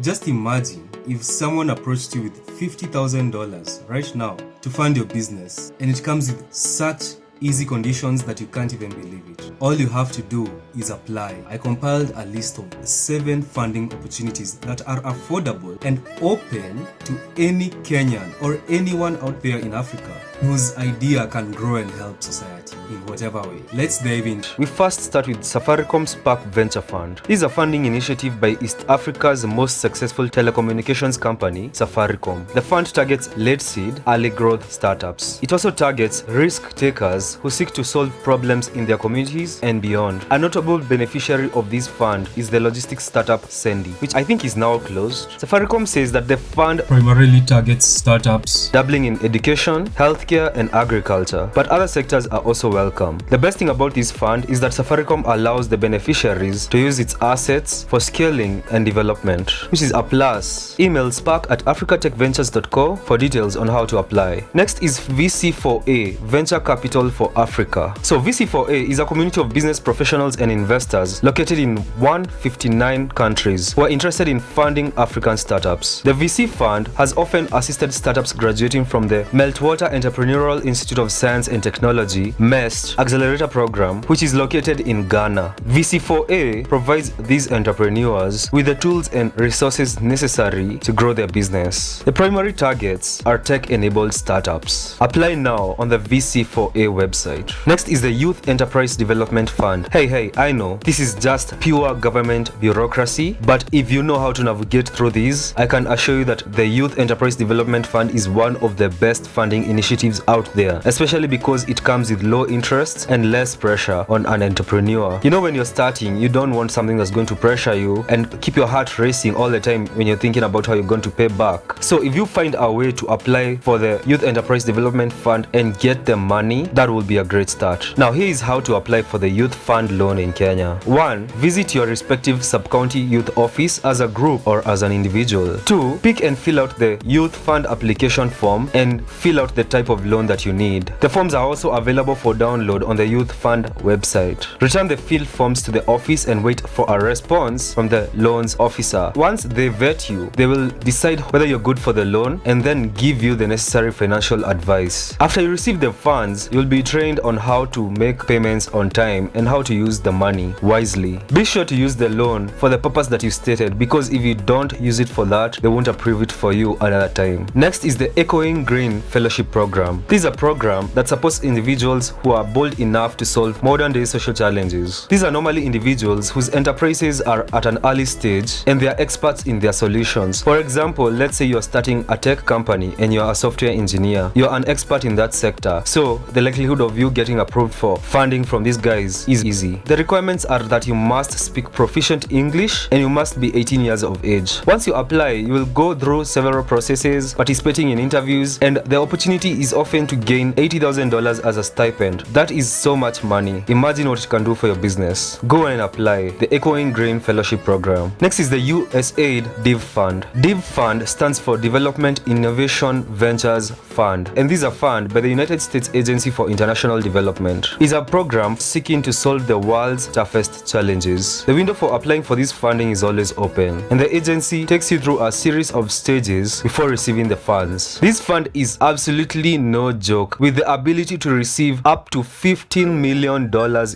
Just imagine if someone approached you with $50,000 right now to fund your business, and it comes with such easy conditions that you can't even believe it. All you have to do is apply. I compiled a list of 7 funding opportunities that are affordable and open to any Kenyan or anyone out there in Africa whose idea can grow and help society in whatever way. Let's dive in. We first start with Safaricom Spark Venture Fund. This is a funding initiative by East Africa's most successful telecommunications company, Safaricom. The fund targets late seed, early growth startups. It also targets risk takers who seek to solve problems in their communities and beyond. A notable beneficiary of this fund is the logistics startup Sandy, which I think is now closed. Safaricom says that the fund primarily targets startups dabbling in education, healthcare, and agriculture, but other sectors are also welcome. The best thing about this fund is that Safaricom allows the beneficiaries to use its assets for scaling and development, which is a plus. Email spark@africatechventures.co for details on how to apply. Next is VC4A, Venture Capital for Africa. So VC4A is a community of business professionals and investors located in 159 countries who are interested in funding African startups. The VC fund has often assisted startups graduating from the Meltwater Entrepreneurial Institute of Science and Technology MEST Accelerator Program, which is located in Ghana. VC4A provides these entrepreneurs with the tools and resources necessary to grow their business. The primary targets are tech-enabled startups. Apply now on the VC4A website. Next is the Youth Enterprise Development Fund. Hey, I know this is just pure government bureaucracy, but if you know how to navigate through these, I can assure you that the Youth Enterprise Development Fund is one of the best funding initiatives out there, especially because it comes with low interest and less pressure on an entrepreneur. You know, when you're starting, you don't want something that's going to pressure you and keep your heart racing all the time when you're thinking about how you're going to pay back. So if you find a way to apply for the Youth Enterprise Development Fund and get the money, that will be a great start. Now here is how to apply for the Youth Fund loan in Kenya. 1. Visit your respective sub-county youth office as a group or as an individual. 2. Pick and fill out the Youth Fund application form and fill out the type of loan that you need. The forms are also available for download on the Youth Fund website. Return the filled forms to the office and wait for a response from the loans officer. Once they vet you, they will decide whether you're good for the loan and then give you the necessary financial advice. After you receive the funds, you'll be trained on how to make payments on time and how to use the money wisely. Be sure to use the loan for the purpose that you stated, because if you don't use it for that, they won't approve it for you another time. Next is the Echoing Green Fellowship Program. This is a program that supports individuals who are bold enough to solve modern day social challenges. These are normally individuals whose enterprises are at an early stage and they are experts in their solutions. For example, let's say you're starting a tech company and you're a software engineer. You're an expert in that sector, so the likelihood of you getting approved for funding from these guys is easy. The requirements are that you must speak proficient English and you must be 18 years of age. Once you apply, you will go through several processes, participating in interviews, and the opportunity is often to gain $80,000 as a stipend. That is so much money. Imagine what it can do for your business. Go and apply the Echoing Green Fellowship Program. Next is the USAID DIV Fund. DIV Fund stands for Development Innovation Ventures Fund, and this is a fund by the United States Agency for International Development. It's a program seeking to solve the world's toughest challenges. The window for applying for this funding is always open, and the agency takes you through a series of stages before receiving the funds. This fund is absolutely no joke, with the ability to receive up to $15 million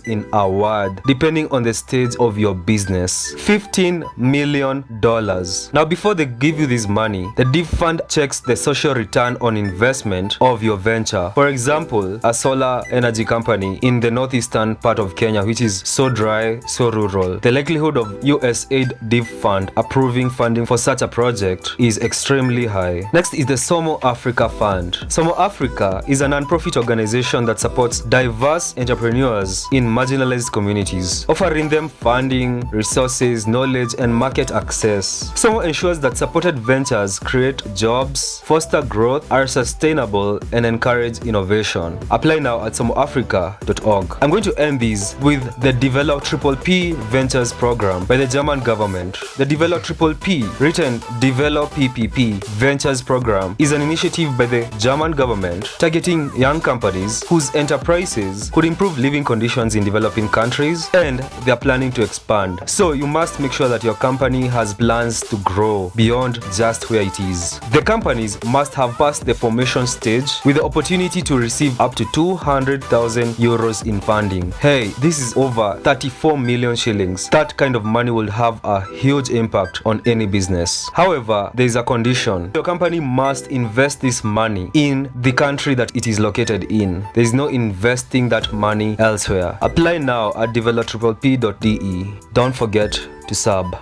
in award depending on the stage of your business. $15 million. Now before they give you this money, the DIV fund checks the social return on investment of your venture. For example, a solar energy company in the northeastern part of Kenya, which is so dry, so rural. The likelihood of USAID DIV fund approving funding for such a project is extremely high. Next is the Somo Africa Fund. Somo Africa is a non-profit organization that supports diverse entrepreneurs in marginalized communities, offering them funding, resources, knowledge, and market access. Somo ensures that supported ventures create jobs, foster growth, are sustainable, and encourage innovation. Apply now at somoafrica.org. I'm going to end these with the Develop Triple P Ventures program by the German government. The Develop Triple P, written Develop PPP Ventures program, is an initiative by the German government development, targeting young companies whose enterprises could improve living conditions in developing countries, and they are planning to expand. So you must make sure that your company has plans to grow beyond just where it is. The companies must have passed the formation stage with the opportunity to receive up to 200,000 euros in funding. Hey, this is over 34 million shillings. That kind of money will have a huge impact on any business. However, there is a condition. Your company must invest this money in the country that it is located in. There is no investing that money elsewhere. Apply now at developp.de. Don't forget to sub.